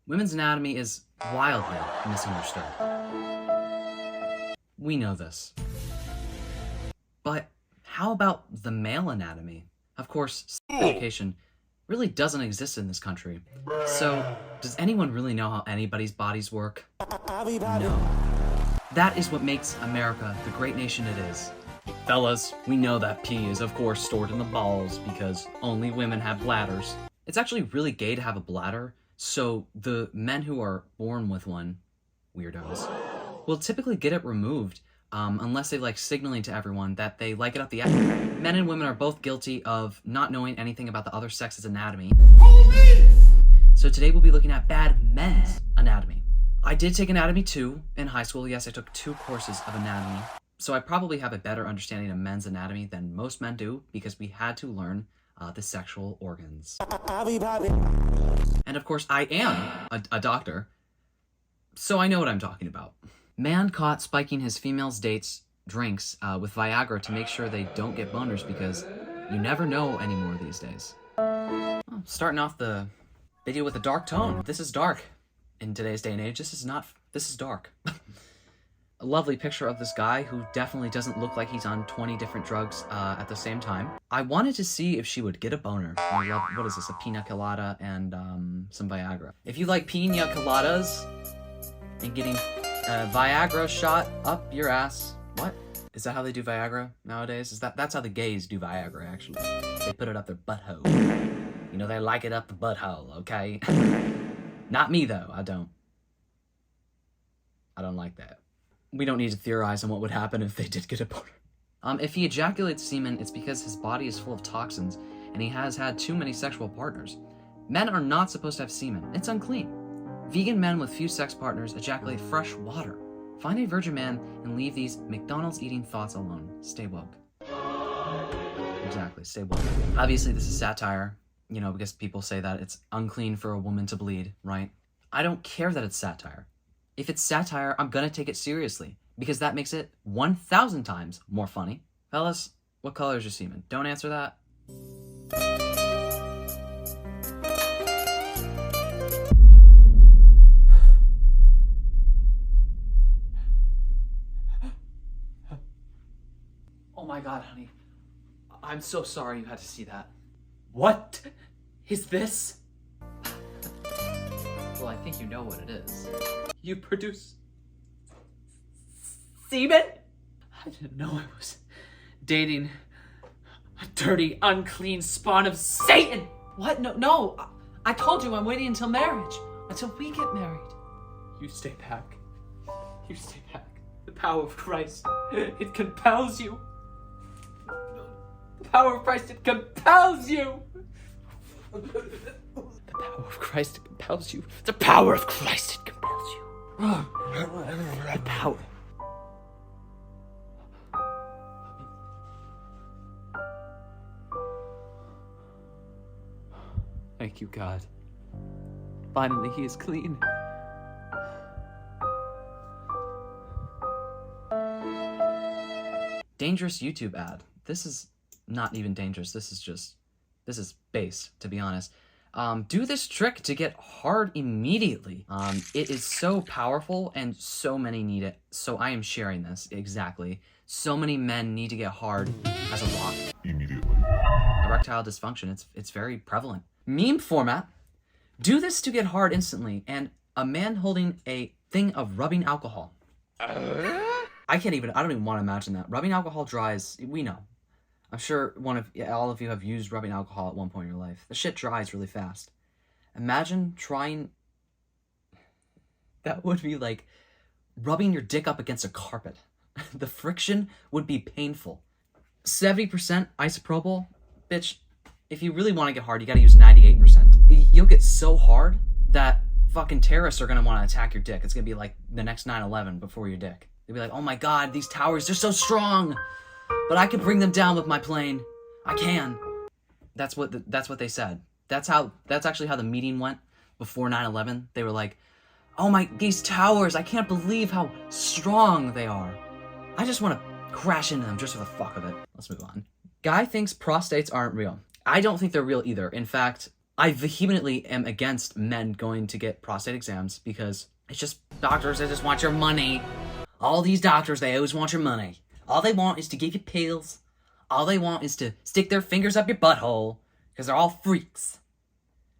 Women's anatomy is wildly misunderstood. We know this. But how about the male anatomy? Of course, sex education really doesn't exist in this country. So, does anyone really know how anybody's bodies work? No. That is what makes America the great nation it is. Fellas, we know that pee is of course stored in the balls because only women have bladders. It's actually really gay to have a bladder, so the men who are born with one, weirdos, will typically get it removed unless they like signaling to everyone that they like it up the ass. Men and women are both guilty of not knowing anything about the other sex's anatomy. So today we'll be looking at bad men's anatomy. I did take anatomy 2 in high school. Yes, I took 2 courses of anatomy. So I probably have a better understanding of men's anatomy than most men do because we had to learn the sexual organs. And of course, I am a doctor, so I know what I'm talking about. Man caught spiking his female's dates' drinks with Viagra to make sure they don't get boners because you never know anymore these days. Well, starting off the video with a dark tone. This is dark in today's day and age. This is dark. A lovely picture of this guy who definitely doesn't look like he's on 20 different drugs at the same time. I wanted to see if she would get a boner. I love, what is this, a pina colada and some Viagra. If you like pina coladas and getting a Viagra shot up your ass, what? Is that how they do Viagra nowadays? That's how the gays do Viagra, actually. They put it up their butthole. You know, they like it up the butthole, okay? Not me, though. I don't like that. We don't need to theorize on what would happen if they did get a boner. If he ejaculates semen, it's because his body is full of toxins and he has had too many sexual partners. Men are not supposed to have semen. It's unclean. Vegan men with few sex partners ejaculate fresh water. Find a virgin man and leave these McDonald's eating thoughts alone. Stay woke. Exactly, stay woke. Obviously, this is satire, you know, because people say that it's unclean for a woman to bleed, right? I don't care that it's satire. If it's satire, I'm gonna take it seriously, because that makes it 1,000 times more funny. Fellas, what color is your semen? Don't answer that. Oh my god, honey. I'm so sorry you had to see that. What is this? Well, I think you know what it is. You produce semen? I didn't know I was dating a dirty, unclean spawn of Satan. What? No. I told you I'm waiting until marriage. Until we get married. You stay back. You stay back. The power of Christ, it compels you. The power of Christ, it compels you. The power of Christ, it compels you. The power of Christ, it compels you. The power. Thank you, God. Finally, he is clean. Dangerous YouTube ad. This is not even dangerous. This is base, to be honest. Do this trick to get hard immediately. It is so powerful and so many need it. So I am sharing this, exactly. So many men need to get hard as a rock. Immediately. Erectile dysfunction, it's very prevalent. Meme format. Do this to get hard instantly, and a man holding a thing of rubbing alcohol. I don't even want to imagine that. Rubbing alcohol dries, we know. I'm sure all of you have used rubbing alcohol at one point in your life. The shit dries really fast. Imagine trying... That would be like rubbing your dick up against a carpet. The friction would be painful. 70% isopropyl? Bitch, if you really want to get hard, you gotta use 98%. You'll get so hard that fucking terrorists are gonna want to attack your dick. It's gonna be like the next 9/11 before your dick. They'll be like, oh my god, these towers, they're so strong! But I can bring them down with my plane. I can. That's what they said. That's actually how the meeting went before 9/11. They were like, oh my, these towers, I can't believe how strong they are. I just want to crash into them just for the fuck of it. Let's move on. Guy thinks prostates aren't real. I don't think they're real either. In fact, I vehemently am against men going to get prostate exams because it's just doctors that just want your money. All these doctors, they always want your money. All they want is to give you pills. All they want is to stick their fingers up your butthole because they're all freaks.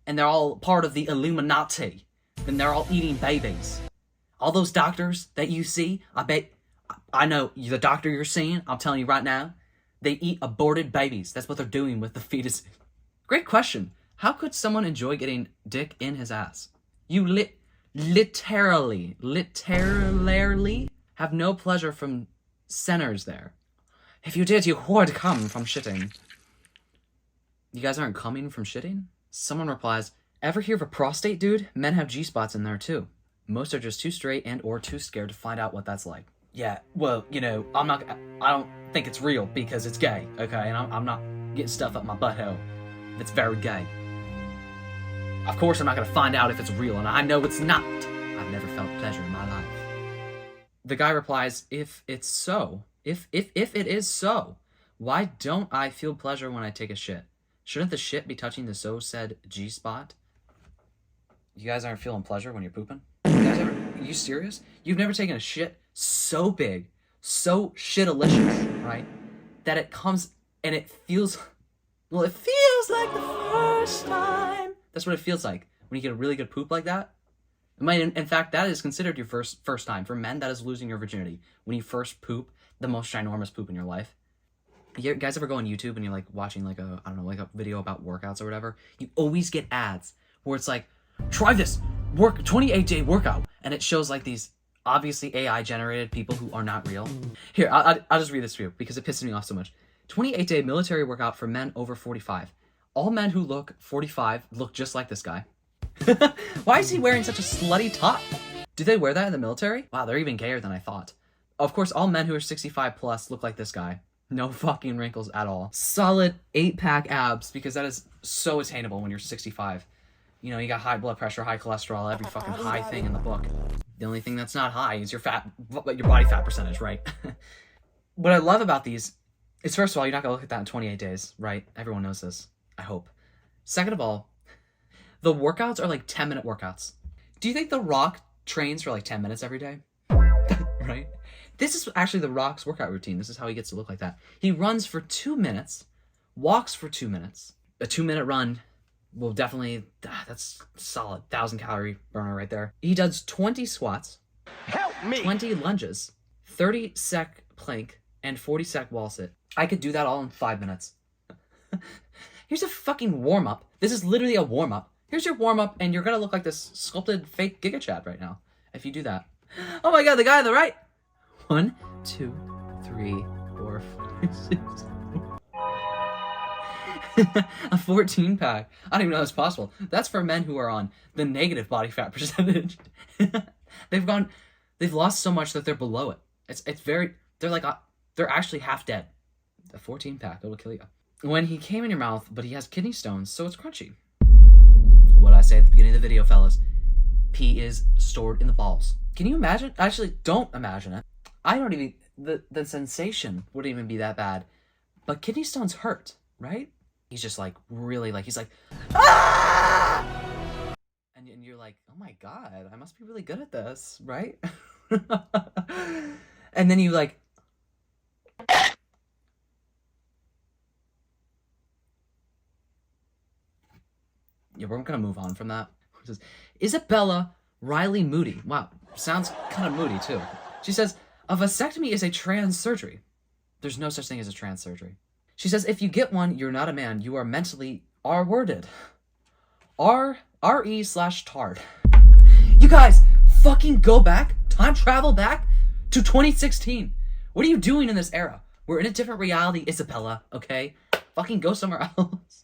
And they're all part of the Illuminati. And they're all eating babies. All those doctors that you see, I know the doctor you're seeing, I'm telling you right now, they eat aborted babies. That's what they're doing with the fetus. Great question. How could someone enjoy getting dick in his ass? You literally have no pleasure from centers there. If you did, you would come from shitting. You guys aren't coming from shitting? Someone replies, ever hear of a prostate, dude? Men have G-spots in there too. Most are just too straight and or too scared to find out what that's like. Yeah, well, you know, I don't think it's real because it's gay, okay? And I'm not getting stuff up my butthole. It's very gay. Of course I'm not gonna find out if it's real, and I know it's not. I've never felt pleasure in my life. The guy replies, if it's so, if it is so, why don't I feel pleasure when I take a shit? Shouldn't the shit be touching the so-said G-spot? You guys aren't feeling pleasure when you're pooping? Are you serious? You've never taken a shit so big, so shitalicious, right? That it comes and it feels, well, it feels like the first time. That's what it feels like when you get a really good poop like that. In fact, that is considered your first time. For men, that is losing your virginity. When you first poop, the most ginormous poop in your life. You guys ever go on YouTube and you're like watching like a, I don't know, like a video about workouts or whatever? You always get ads where it's like, try this 28-day workout. And it shows like these obviously AI generated people who are not real. Here, I'll just read this for you because it pisses me off so much. 28-day military workout for men over 45. All men who look 45 look just like this guy. Why is he wearing such a slutty top? Do they wear that in the military? Wow, they're even gayer than I thought. Of course, all men who are 65 plus look like this guy. No fucking wrinkles at all. Solid 8-pack abs, because that is so attainable when you're 65. You know, you got high blood pressure, high cholesterol, every fucking high thing in the book. The only thing that's not high is your body fat percentage, right? What I love about these is, first of all, you're not gonna look at that in 28 days, right? Everyone knows this, I hope. Second of all, the workouts are like 10-minute workouts. Do you think The Rock trains for like 10 minutes every day? Right? This is actually The Rock's workout routine. This is how he gets to look like that. He runs for 2 minutes, walks for 2 minutes. A 2-minute run will definitely, that's solid 1,000-calorie burner right there. He does 20 squats, help me, 20 lunges, 30 sec plank, and 40 sec wall sit. I could do that all in 5 minutes. Here's a fucking warm-up. This is literally a warm-up. Here's your warm-up, and you're gonna look like this sculpted fake Giga Chad right now if you do that. Oh my god, the guy on the right! 1, 2, 3, 4, 5, 6. A 14-pack. I don't even know how that's possible. That's for men who are on the negative body fat percentage. They've lost so much that they're below it. It's very, they're actually half dead. A 14-pack, it'll kill you. When he came in your mouth, but he has kidney stones, so it's crunchy. What I say at the beginning of the video, fellas, pee is stored in the balls. Can you imagine? Actually, don't imagine it. I don't even, the sensation wouldn't even be that bad. But kidney stones hurt, right? He's just like, really like, he's like, ah! And you're like, oh my god, I must be really good at this, right? And then you like, yeah, we're gonna move on from that. It says, Isabella Riley Moody. Wow, sounds kind of moody too. She says, a vasectomy is a trans surgery. There's no such thing as a trans surgery. She says, if you get one, you're not a man. You are mentally R-worded. R-E/tard. You guys, fucking go back, time travel back to 2016. What are you doing in this era? We're in a different reality, Isabella, okay? Fucking go somewhere else.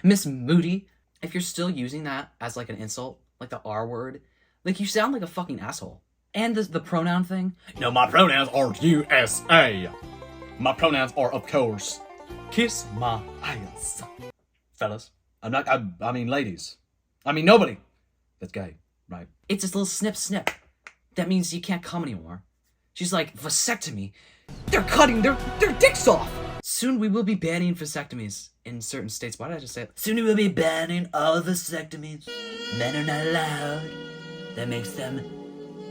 Miss Moody, if you're still using that as like an insult, like the R word, like you sound like a fucking asshole. And the pronoun thing. No, my pronouns are USA. My pronouns are, of course, kiss my ass. Fellas, I mean ladies. I mean nobody that's gay, right? It's this little snip. That means you can't come anymore. She's like, vasectomy? They're cutting their dicks off. Soon we will be banning vasectomies in certain states. Why did I just say it? Soon we will be banning all vasectomies. Men are not allowed. That makes them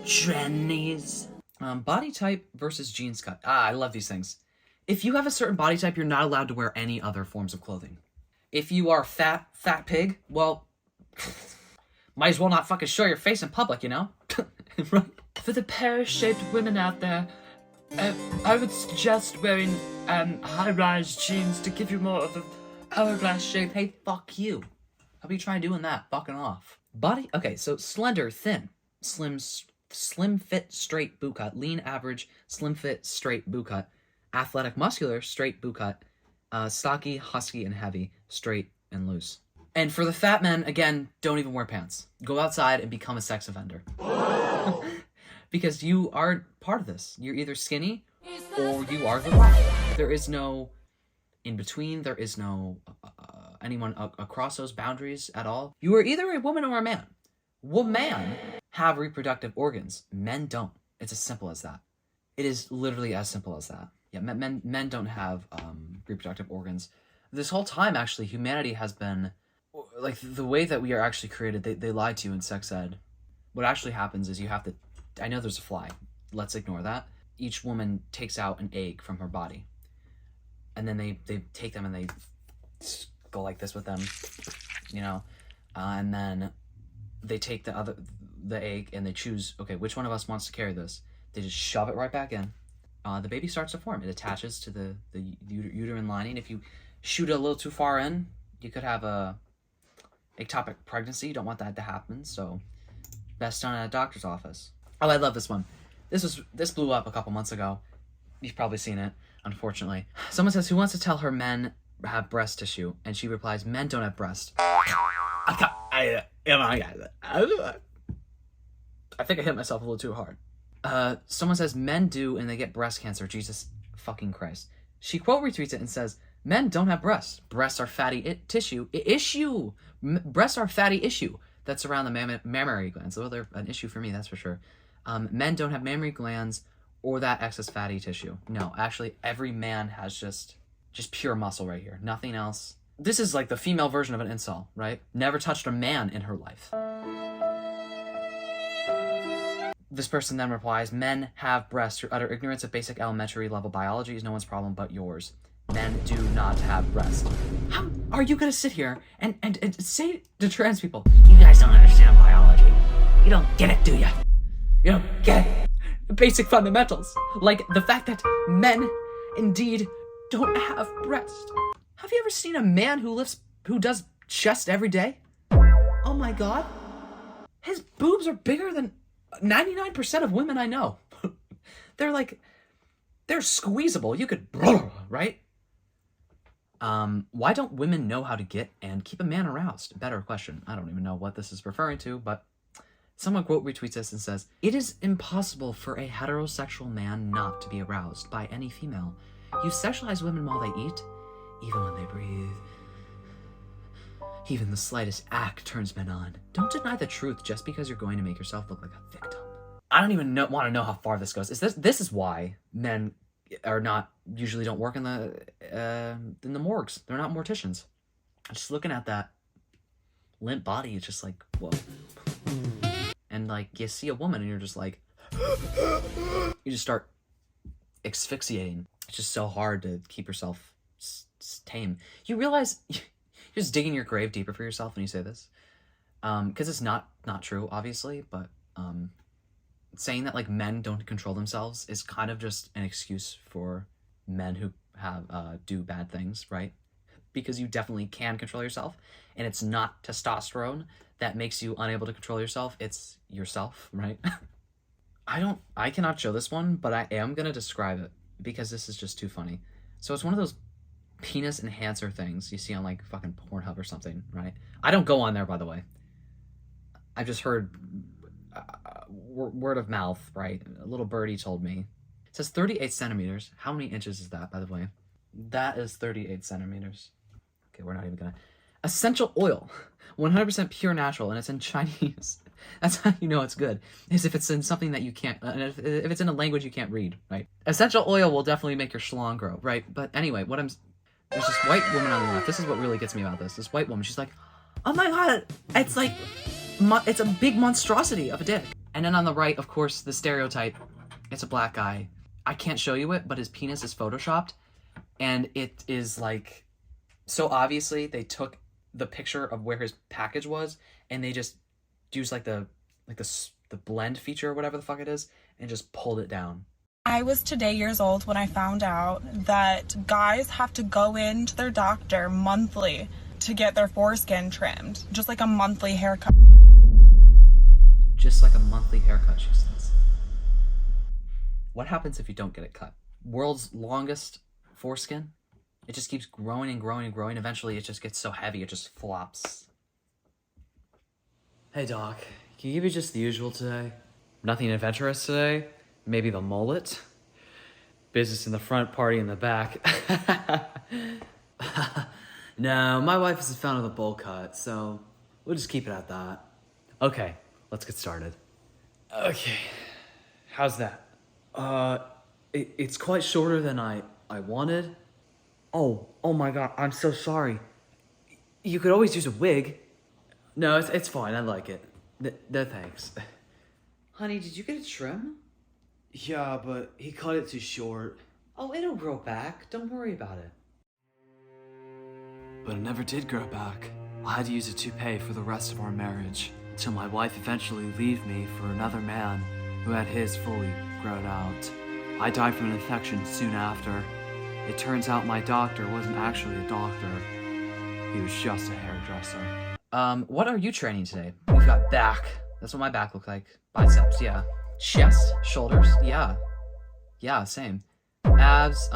trannies. Body type versus jeans cut. I love these things. If you have a certain body type, you're not allowed to wear any other forms of clothing. If you are fat pig, well, might as well not fucking show your face in public, you know? Right? For the pear-shaped women out there, I would suggest wearing high-rise jeans to give you more of a hourglass shape. Hey, fuck you. How about you try doing that? Fucking off. Body, okay, so slender, thin, slim fit, straight boot cut, lean, average, slim fit, straight boot cut, athletic, muscular, straight boot cut, stocky, husky, and heavy, straight and loose. And for the fat men, again, don't even wear pants. Go outside and become a sex offender. Because you are part of this. You're either skinny or you are the rock. There is no in between. There is no anyone across those boundaries at all. You are either a woman or a man. Women have reproductive organs. Men don't. It's as simple as that. It is literally as simple as that. Yeah, men don't have reproductive organs. This whole time, actually, humanity has been, like, the way that we are actually created, they lied to you in sex ed. What actually happens is you have to, I know there's a fly. Let's ignore that. Each woman takes out an egg from her body. And then they take them and they go like this with them, you know? And then they take the egg and they choose, okay, which one of us wants to carry this? They just shove it right back in. The baby starts to form. It attaches to the uterine lining. If you shoot it a little too far in, you could have a ectopic pregnancy. You don't want that to happen, so best done at a doctor's office. Oh, I love this one. This blew up a couple months ago. You've probably seen it, unfortunately. Someone says, who wants to tell her men have breast tissue? And she replies, men don't have breast. I think I hit myself a little too hard. Someone says, men do and they get breast cancer. Jesus fucking Christ. She quote retweets it and says, men don't have breasts. Breasts are fatty tissue. Breasts are fatty issue that's around the mammary glands. Well, they're an issue for me, that's for sure. Men don't have mammary glands or that excess fatty tissue. No, actually, every man has just pure muscle right here. Nothing else. This is like the female version of an incel, right? Never touched a man in her life. This person then replies, men have breasts. Your utter ignorance of basic elementary level biology is no one's problem but yours. Men do not have breasts. How are you going to sit here and say to trans people, you guys don't understand biology. You don't get it, do you? You don't get it. The basic fundamentals. Like the fact that men indeed don't have breasts. Have you ever seen a man who does chest every day? Oh my God. His boobs are bigger than 99% of women I know. They're squeezable. You could, right? Why don't women know how to get and keep a man aroused? Better question. I don't even know what this is referring to, but someone quote retweets this and says, it is impossible for a heterosexual man not to be aroused by any female. You sexualize women while they eat, even when they breathe. Even the slightest act turns men on. Don't deny the truth just because you're going to make yourself look like a victim. I don't even want to know how far this goes. This is why men are not usually don't work in the morgues. They're not morticians. Just looking at that limp body, it's just like, whoa. And like you see a woman and you're just like, you just start asphyxiating. It's just so hard to keep yourself tame. You realize you're just digging your grave deeper for yourself when you say this, because it's not true, obviously, but saying that like men don't control themselves is kind of just an excuse for men who have do bad things, right? Because you definitely can control yourself, and it's not testosterone that makes you unable to control yourself. It's yourself, right? I cannot show this one, but I am gonna describe it because this is just too funny. So it's one of those penis enhancer things you see on like fucking Pornhub or something, right? I don't go on there, by the way. I've just heard word of mouth, right? A little birdie told me. It says 38 centimeters. How many inches is that, by the way? That is 38 centimeters. Okay, we're not even gonna. Essential oil, 100% pure natural, and it's in Chinese. That's how you know it's good, is if it's in something that you can't, if it's in a language you can't read, right? Essential oil will definitely make your schlong grow, right? But anyway, there's this white woman on the left. This is what really gets me about this. This white woman, she's like, oh my god, it's like, it's a big monstrosity of a dick. And then on the right, of course, the stereotype, it's a black guy. I can't show you it, but his penis is photoshopped. And it is like, so obviously they took the picture of where his package was and they just used like the blend feature or whatever the fuck it is and just pulled it down. I was today years old when I found out that guys have to go into their doctor monthly to get their foreskin trimmed. Just like a monthly haircut. Just like a monthly haircut, she says. What happens if you don't get it cut? World's longest foreskin? It just keeps growing and growing and growing. Eventually it just gets so heavy it just flops. Hey doc, can you give me just the usual today? Nothing adventurous today? Maybe the mullet? Business in the front, party in the back. No, my wife is a fan of the bowl cut, so we'll just keep it at that. Okay, let's get started. Okay, how's that? It's quite shorter than I wanted. Oh my god, I'm so sorry. You could always use a wig. No, it's fine, I like it. No thanks. Honey, did you get a trim? Yeah, but he cut it too short. Oh, it'll grow back. Don't worry about it. But it never did grow back. I had to use a toupee for the rest of our marriage, till my wife eventually left me for another man who had his fully grown out. I died from an infection soon after. It turns out my doctor wasn't actually a doctor. He was just a hairdresser. What are you training today? We've got back. That's what my back looked like. Biceps, yeah. Chest, shoulders, yeah. Yeah, same. Abs,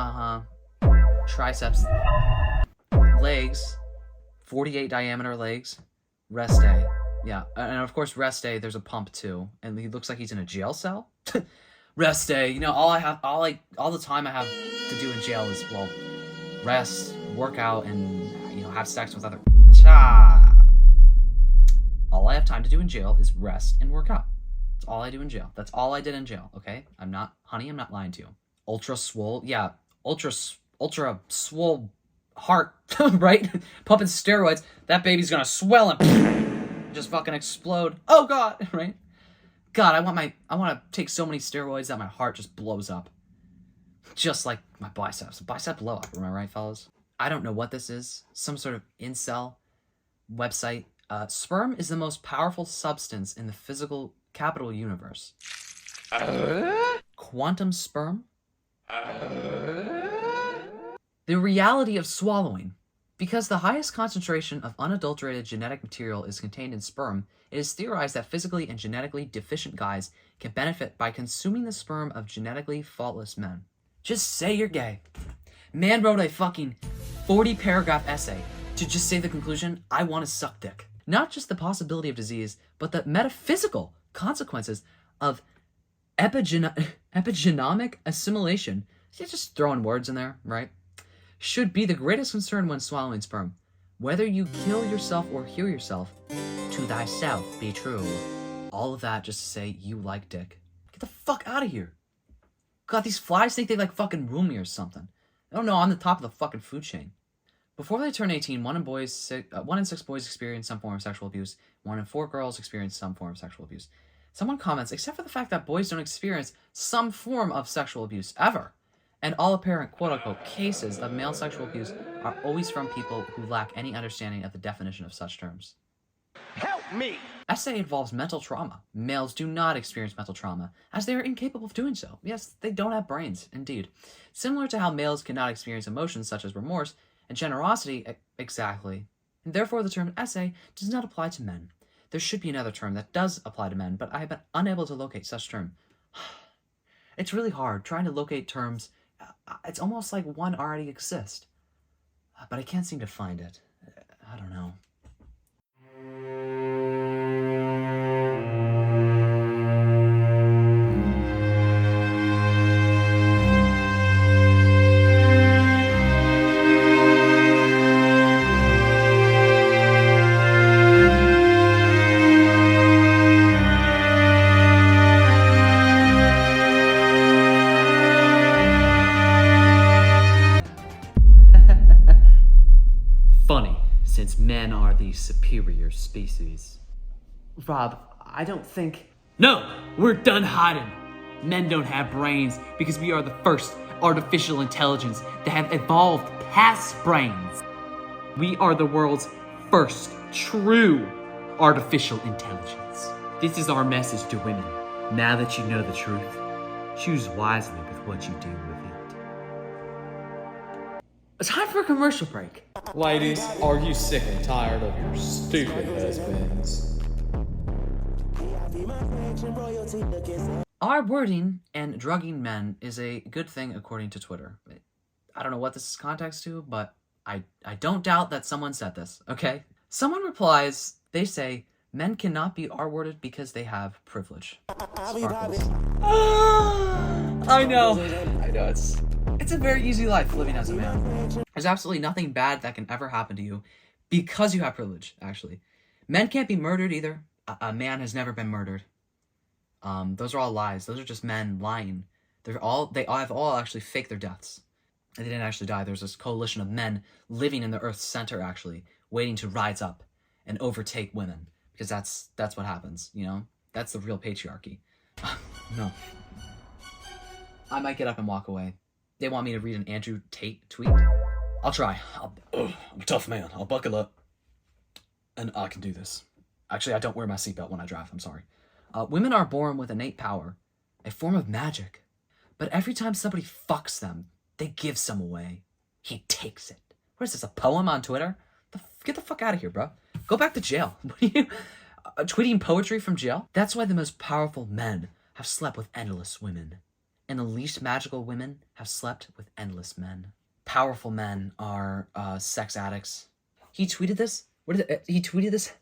triceps. Legs, 48 diameter legs. Rest day, yeah. And of course, rest day, there's a pump too. And he looks like he's in a jail cell. Rest day, you know, all the time I have to do in jail is, well, rest, work out, and, you know, have sex with other... All I have time to do in jail is rest and work out. That's all I do in jail. That's all I did in jail, okay? I'm not lying to you. Ultra swole, yeah. Ultra swole heart, right? Pumping steroids. That baby's gonna swell and just fucking explode. Oh god, right? God, I want to take so many steroids that my heart just blows up. Just like my biceps. Bicep blow up, am I right, fellas? I don't know what this is. Some sort of incel website. Sperm is the most powerful substance in the physical capital universe. Quantum sperm? The reality of swallowing. Because the highest concentration of unadulterated genetic material is contained in sperm, it is theorized that physically and genetically deficient guys can benefit by consuming the sperm of genetically faultless men. Just say you're gay. Man wrote a fucking 40-paragraph essay to just say the conclusion, I want to suck dick. Not just the possibility of disease, but the metaphysical consequences of epigenomic assimilation. You're just throwing words in there, right? Should be the greatest concern when swallowing sperm. Whether you kill yourself or heal yourself, to thyself be true. All of that just to say you like dick. Get the fuck out of here. God, these flies think they like fucking rule me or something. I don't know, I'm the top of the fucking food chain. Before they turn 18, 1 in 6 boys experience some form of sexual abuse. 1 in 4 girls experience some form of sexual abuse. Someone comments, except for the fact that boys don't experience some form of sexual abuse ever. And all apparent quote-unquote cases of male sexual abuse are always from people who lack any understanding of the definition of such terms. Help me! Essay involves mental trauma. Males do not experience mental trauma, as they are incapable of doing so. Yes, they don't have brains, indeed. Similar to how males cannot experience emotions such as remorse and generosity, exactly. And therefore the term essay does not apply to men. There should be another term that does apply to men, but I have been unable to locate such term. It's really hard trying to locate terms. It's almost like one already exists. But I can't seem to find it. I don't know. superior species. Rob, I don't think... No, we're done hiding. Men don't have brains because we are the first artificial intelligence that have evolved past brains. We are the world's first true artificial intelligence. This is our message to women. Now that you know the truth, choose wisely with what you do with it. It's time for a commercial break. Ladies, are you sick and tired of your stupid husbands? R-wording and drugging men is a good thing according to Twitter. I don't know what this is context to, but I don't doubt that someone said this, okay? Someone replies, they say, men cannot be R-worded because they have privilege. Sparkles. I know, it's a very easy life living as a man. There's absolutely nothing bad that can ever happen to you because you have privilege, actually. Men can't be murdered either. A man has never been murdered. Those are all lies. Those are just men lying. They have all actually faked their deaths. They didn't actually die. There's this coalition of men living in the Earth's center, actually, waiting to rise up and overtake women. Because that's what happens, you know? That's the real patriarchy. No. I might get up and walk away. They want me to read an Andrew Tate tweet. I'll try. I'm a tough man. I'll buckle up. And I can do this. Actually, I don't wear my seatbelt when I drive. I'm sorry. Women are born with innate power, a form of magic. But every time somebody fucks them, they give some away. He takes it. What is this, a poem on Twitter? Get the fuck out of here, bro. Go back to jail. What are you, tweeting poetry from jail? That's why the most powerful men have slept with endless women. And the least magical women have slept with endless men. Powerful men are sex addicts. He tweeted this? He tweeted this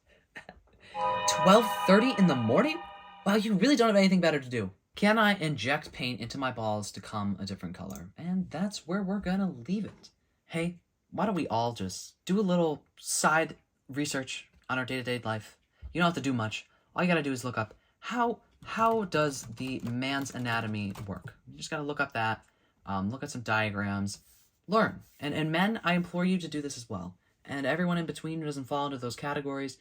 12:30 in the morning? Wow, you really don't have anything better to do. Can I inject paint into my balls to come a different color? And that's where we're gonna leave it. Hey, why don't we all just do a little side research on our day-to-day life? You don't have to do much. All you gotta do is look up how does the man's anatomy work? You just gotta look up that, look at some diagrams, learn. And men, I implore you to do this as well. And everyone in between who doesn't fall into those categories,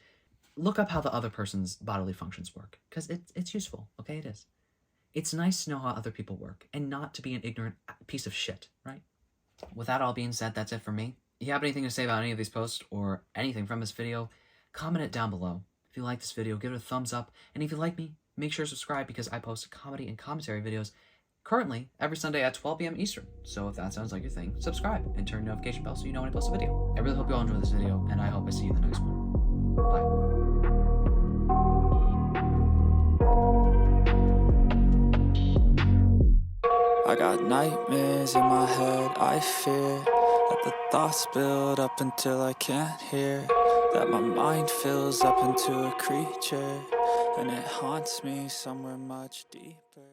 look up how the other person's bodily functions work. Because it's useful, okay? It is. It's nice to know how other people work and not to be an ignorant piece of shit, right? With that all being said, that's it for me. If you have anything to say about any of these posts or anything from this video, comment it down below. If you like this video, give it a thumbs up. And if you like me, make sure to subscribe because I post comedy and commentary videos currently every Sunday at 12 p.m. Eastern. So if that sounds like your thing, subscribe and turn the notification bell so you know when I post a video. I really hope you all enjoy this video, and I hope I see you in the next one. Bye. I got nightmares in my head, I fear that the thoughts build up until I can't hear, that my mind fills up into a creature, and it haunts me somewhere much deeper.